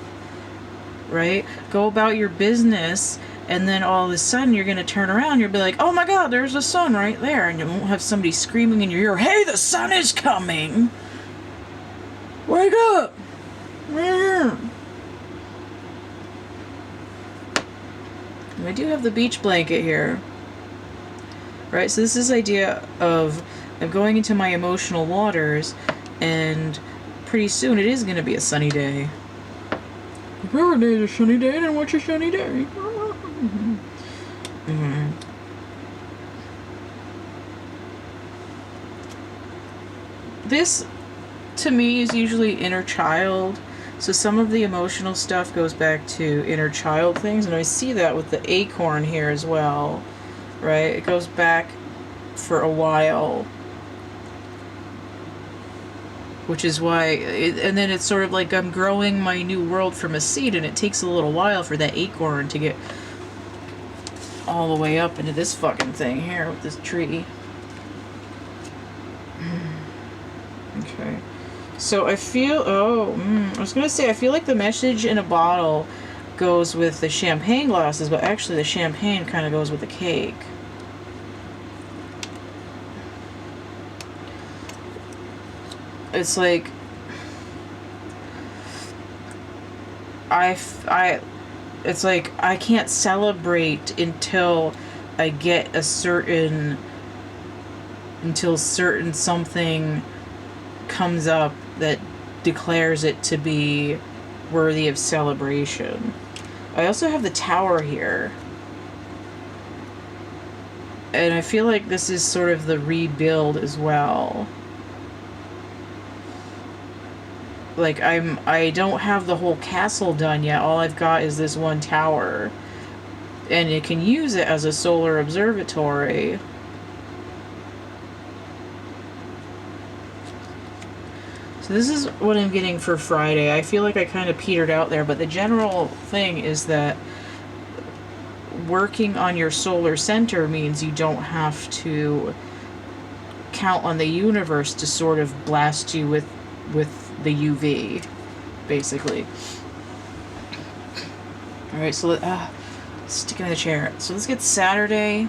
Right? Go about your business, and then all of a sudden you're gonna turn around, you'll be like, oh my god, there's the sun right there, and you won't have somebody screaming in your ear, hey, the sun is coming! Wake up! I do have the beach blanket here. Right, so this is the idea of going into my emotional waters, and pretty soon it is going to be a sunny day. If every day is a sunny day, then what's a sunny day? This, to me, is usually inner child. So some of the emotional stuff goes back to inner child things, and I see that with the acorn here as well. Right? It goes back for a while. Which is why, and then it's sort of like I'm growing my new world from a seed, and it takes a little while for that acorn to get all the way up into this fucking thing here with this tree. Okay. So I feel, I was going to say, I feel like the message in a bottle goes with the champagne glasses, but actually the champagne kind of goes with the cake. It's like, it's like I can't celebrate until I get until certain something comes up that declares it to be worthy of celebration. I also have the tower here. And I feel like this is sort of the rebuild as well. Like, I don't have the whole castle done yet. All I've got is this one tower. And it can use it as a solar observatory. So this is what I'm getting for Friday. I feel like I kind of petered out there, but the general thing is that working on your solar center means you don't have to count on the universe to sort of blast you with the UV, basically. All right, so sticking in the chair. So let's get Saturday.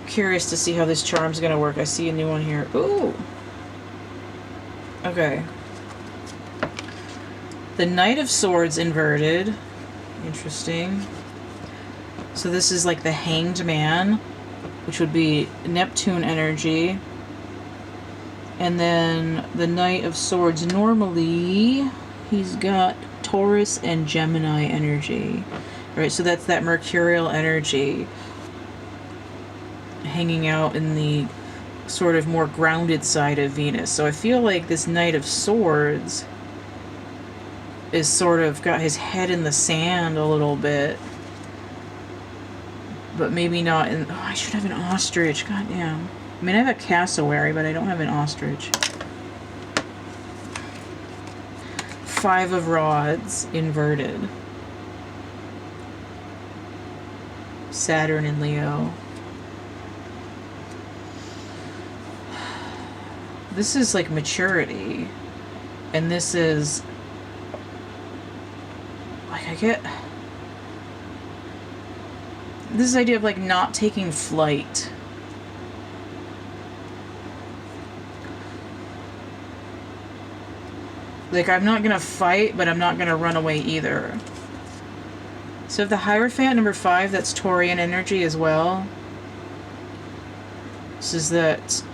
Curious to see how this charm's gonna work. I see a new one here. Ooh. Okay. The Knight of Swords inverted. Interesting. So this is like the Hanged Man, which would be Neptune energy. And then the Knight of Swords, normally he's got Taurus and Gemini energy. Right, so that's that Mercurial energy hanging out in the sort of more grounded side of Venus. So I feel like this Knight of Swords is sort of got his head in the sand a little bit. But maybe not in... Oh, I should have an ostrich. God damn. I mean, I have a cassowary, but I don't have an ostrich. Five of Rods, inverted. Saturn in Leo. This is like maturity. And this is... Like, I get... This idea of like not taking flight. Like, I'm not gonna fight, but I'm not gonna run away either. So the Hierophant number 5, that's Taurian energy as well. This is that...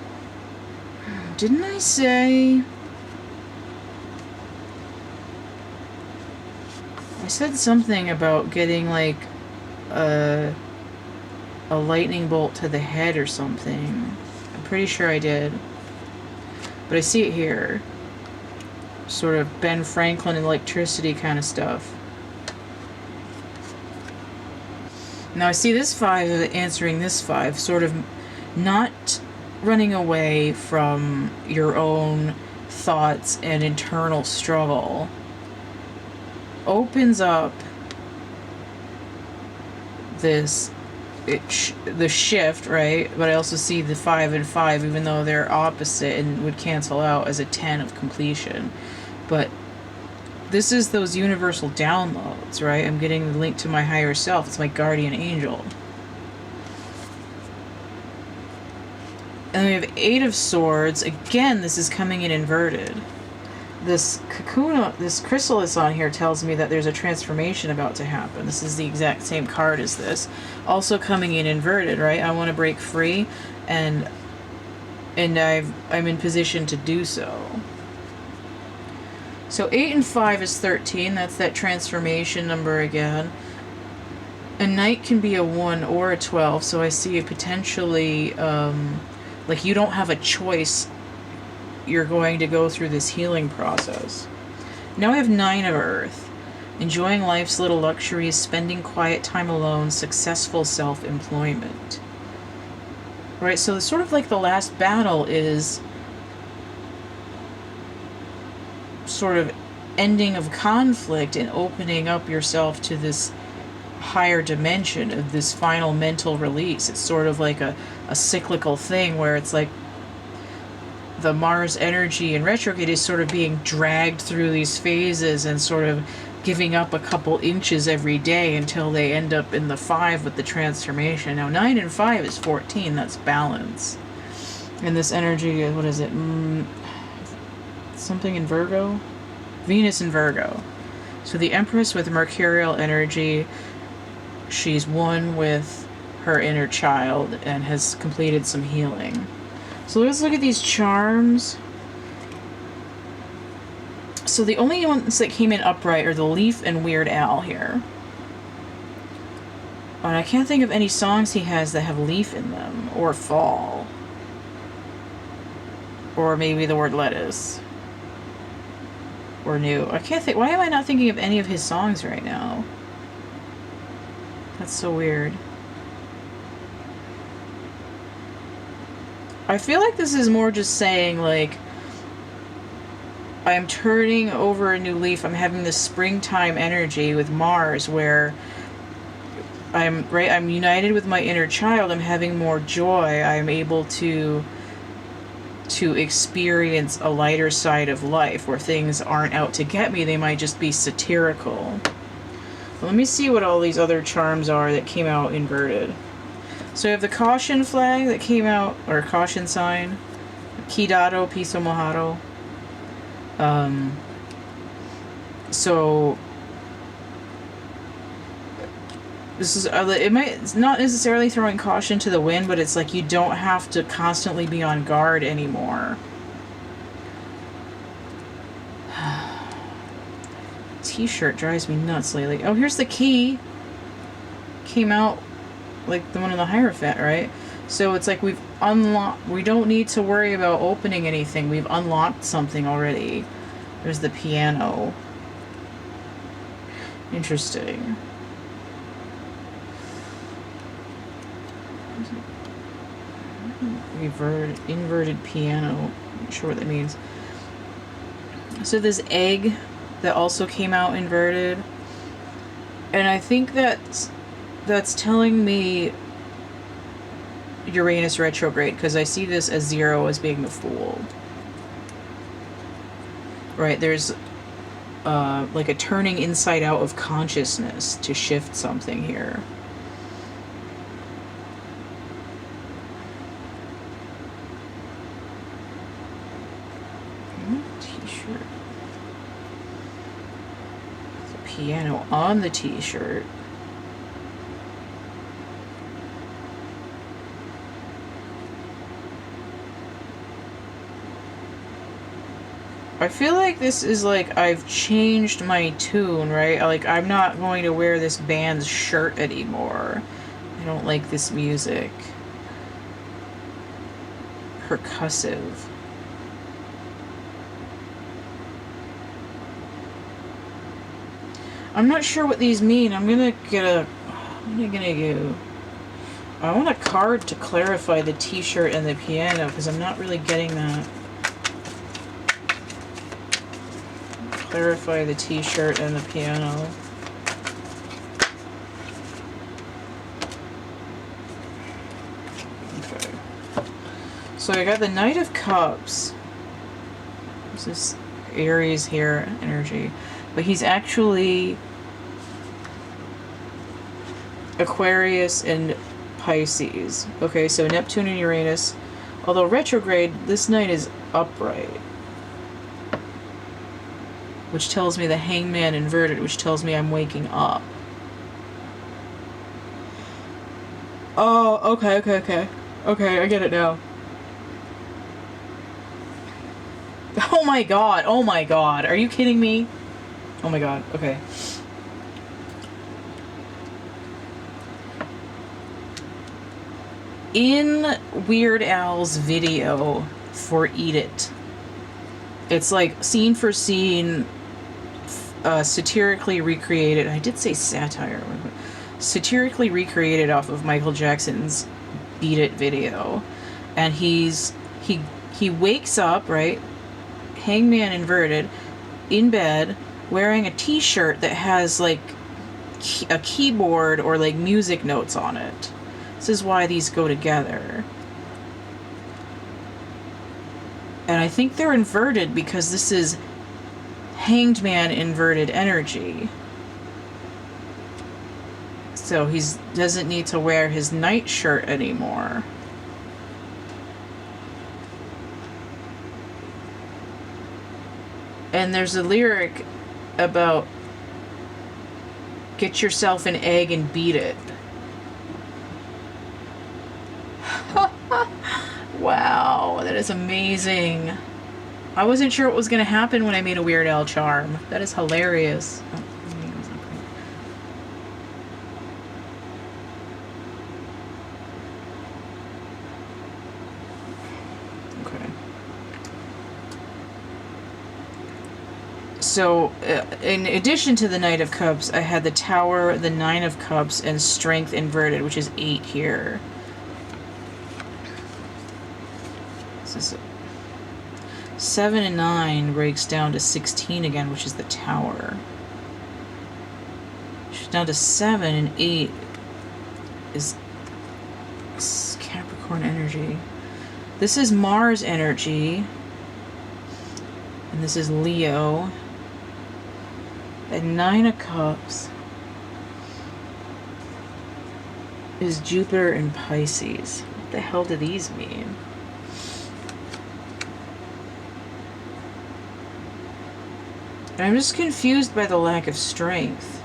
Didn't I say... I said something about getting like a lightning bolt to the head or something. I'm pretty sure I did. But I see it here. Sort of Ben Franklin electricity kind of stuff. Now I see this 5 answering this 5. Sort of not running away from your own thoughts and internal struggle. Opens up this... the shift, right? But I also see the 5 and 5, even though they're opposite and would cancel out as a 10 of completion. But this is those universal downloads, right? I'm getting the link to my higher self. It's my guardian angel. And we have 8 of Swords. Again, this is coming in inverted. This cocoon, this chrysalis on here tells me that there's a transformation about to happen. This is the exact same card as this. Also coming in inverted, right? I want to break free, and I'm in position to do so. So 8 and 5 is 13. That's that transformation number again. A Knight can be a 1 or a 12, so I see a potentially, like you don't have a choice. You're going to go through this healing process. Now I have 9 of Earth. Enjoying life's little luxuries, spending quiet time alone, successful self-employment. Right, so it's sort of like the last battle is sort of ending of conflict and opening up yourself to this higher dimension of this final mental release. It's sort of like a cyclical thing where it's like the Mars energy in retrograde is sort of being dragged through these phases and sort of giving up a couple inches every day until they end up in the 5 with the transformation. Now 9 and 5 is 14. That's balance. And this energy, what is it? Something in Virgo? Venus in Virgo. So the Empress with Mercurial energy, she's one with her inner child and has completed some healing. So let's look at these charms. So the only ones that came in upright are the Leaf and Weird Al here. And I can't think of any songs he has that have leaf in them, or fall. Or maybe the word lettuce. Or new. I can't think, why am I not thinking of any of his songs right now? That's so weird. I feel like this is more just saying, like, I'm turning over a new leaf. I'm having this springtime energy with Mars where I'm united with my inner child. I'm having more joy. I'm able to experience a lighter side of life where things aren't out to get me. They might just be satirical. Let me see what all these other charms are that came out inverted. So I have the caution flag that came out, or caution sign. Cuidado, piso mojado. So this is, it's not necessarily throwing caution to the wind, but it's like you don't have to constantly be on guard anymore. T-shirt drives me nuts lately. Oh, here's the key. Came out like the one in the Hierophant, right? So it's like we've unlocked, we don't need to worry about opening anything. We've unlocked something already. There's the piano. Interesting. Inverted piano. Not sure what that means. So this egg that also came out inverted, and I think that's telling me Uranus retrograde, because I see this as 0 as being the Fool. Right, there's like a turning inside out of consciousness to shift something here. T-shirt. The piano on the t-shirt. I feel like this is like I've changed my tune, right? Like I'm not going to wear this band's shirt anymore. I don't like this music. Percussive. I'm not sure what these mean. I'm gonna get a... What am I gonna do? I want a card to clarify the t-shirt and the piano, because I'm not really getting that. Clarify the t-shirt and the piano. Okay. So I got the Knight of Cups. This is Aries here, energy. But he's actually Aquarius and Pisces. Okay, so Neptune and Uranus. Although retrograde, this Knight is upright. Which tells me the Hangman inverted, which tells me I'm waking up. Oh, okay. Okay, I get it now. Oh my god, are you kidding me? Oh my god, okay. In Weird Al's video for Eat It, it's like scene for scene, satirically recreated. I did say satire. Satirically recreated off of Michael Jackson's Beat It video. And he wakes up, right? Hangman inverted, in bed, wearing a t-shirt that has like a keyboard or like music notes on it. This is why these go together. And I think they're inverted because this is Hanged Man inverted energy. So he doesn't need to wear his night shirt anymore. And there's a lyric about get yourself an egg and beat it. Wow, that is amazing. I wasn't sure what was going to happen when I made a Weird Al charm. That is hilarious. Oh, okay. So, in addition to the Knight of Cups, I had the Tower, the Nine of Cups, and Strength inverted, which is 8 here. 7 and 9 breaks down to 16 again, which is the Tower. She's down to 7, and 8 is Capricorn energy. This is Mars energy. And this is Leo. And 9 of Cups is Jupiter and Pisces. What the hell do these mean? And I'm just confused by the lack of strength.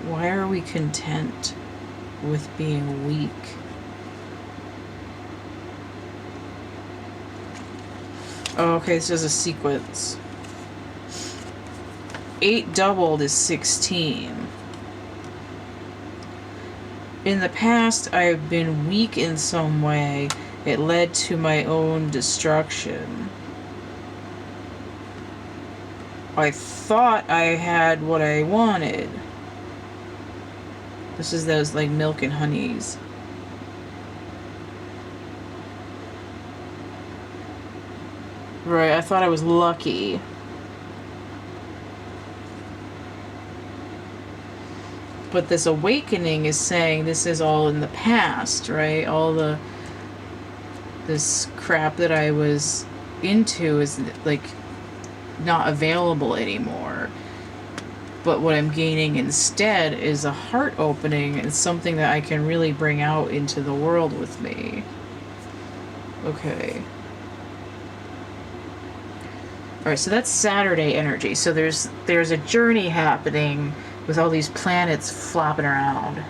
Why are we content with being weak? Oh, okay, this is a sequence. 8 doubled is 16. In the past, I've been weak in some way. It led to my own destruction. I thought I had what I wanted. This is those, like, milk and honeys. Right, I thought I was lucky. But this awakening is saying this is all in the past, right? All this crap that I was into is, like, not available anymore. But what I'm gaining instead is a heart opening and something that I can really bring out into the world with me. Okay. Alright, so that's Saturday energy. So there's a journey happening with all these planets flopping around.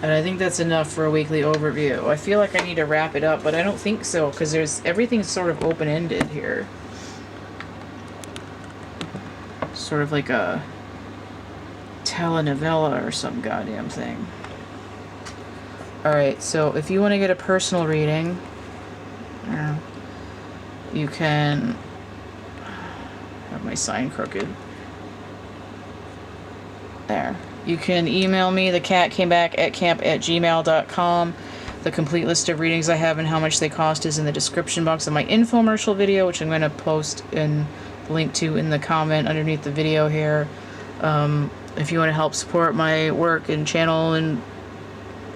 And I think that's enough for a weekly overview. I feel like I need to wrap it up, but I don't think so, because everything's sort of open-ended here. Sort of like a telenovela or some goddamn thing. Alright, so if you want to get a personal reading, you can have my sign crooked. There. You can email me, thecatcameback@camp@gmail.com. The complete list of readings I have and how much they cost is in the description box of my infomercial video, which I'm going to post in the link to in the comment underneath the video here. If you want to help support my work and channel and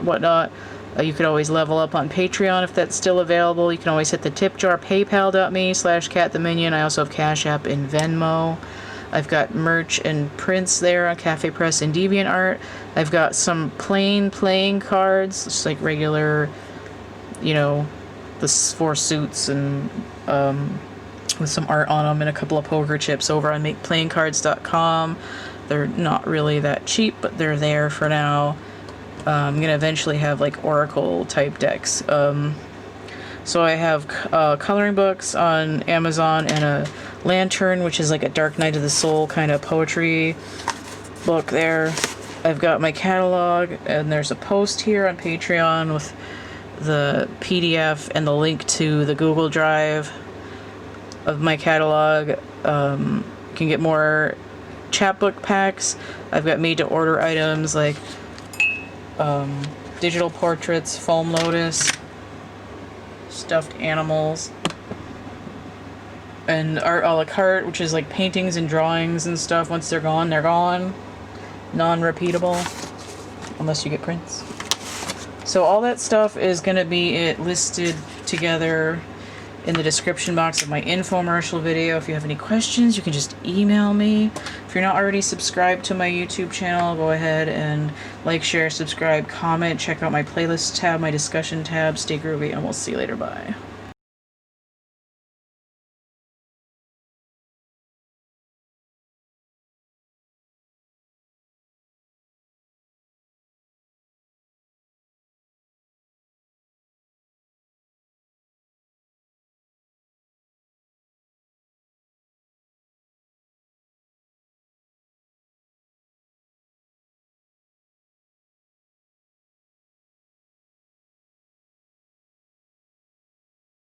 whatnot, you could always level up on Patreon if that's still available. You can always hit the tip jar, paypal.me/cattheminion. I also have Cash App and Venmo. I've got merch and prints there on Cafe Press and DeviantArt. I've got some plain playing cards, just like regular, you know, the 4 suits and with some art on them and a couple of poker chips over on makeplayingcards.com. They're not really that cheap, but they're there for now. I'm going to eventually have like Oracle type decks. So I have coloring books on Amazon and a lantern, which is like a Dark Night of the Soul kind of poetry book there. I've got my catalog, and there's a post here on Patreon with the PDF and the link to the Google Drive of my catalog. You can get more chapbook packs. I've got made-to-order items like digital portraits, foam lotus, stuffed animals, and art a la carte, which is like paintings and drawings and stuff. Once they're gone, they're gone. Non-repeatable, unless you get prints. So all that stuff is going to be listed together in the description box of my infomercial video. If you have any questions, you can just email me. If you're not already subscribed to my YouTube channel, go ahead and like, share, subscribe, comment, check out my playlist tab, my discussion tab. Stay groovy, and we'll see you later. Bye.